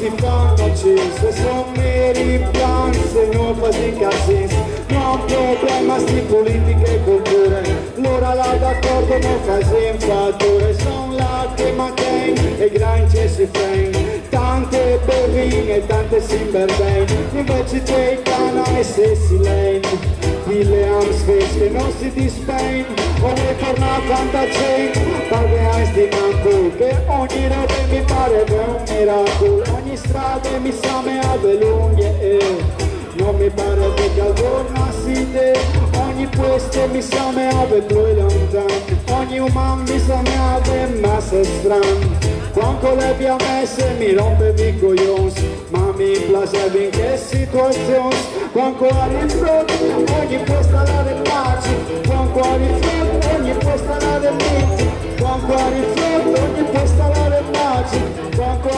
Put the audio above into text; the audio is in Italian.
si fanno se sono meri plan, se non fasi cassis, non problema sti politiche e culture, l'ora là d'accordo non fasi in fattore, son là che manchen e grancie si fein, tante berrine, tante simberbein, invece dei cana e se si lane. Dille Amsfest che non si dispain, come torna tanta gente, parliamo di manco, che ogni roba mi pare un miracolo, ogni strada mi sa me ave lunghe, non mi pare che al giorno si de, ogni puesto mi sa me ave due lontano, ogni umano mi sa me ave massa strana. Quando le abbiamo messe mi rompevi i coglions, ma mi piacevi in che situazioni, quando all'infront ogni posta la del pace, quando all'infront ogni posta la del mito, quando all'infront ogni posta la del pace, quando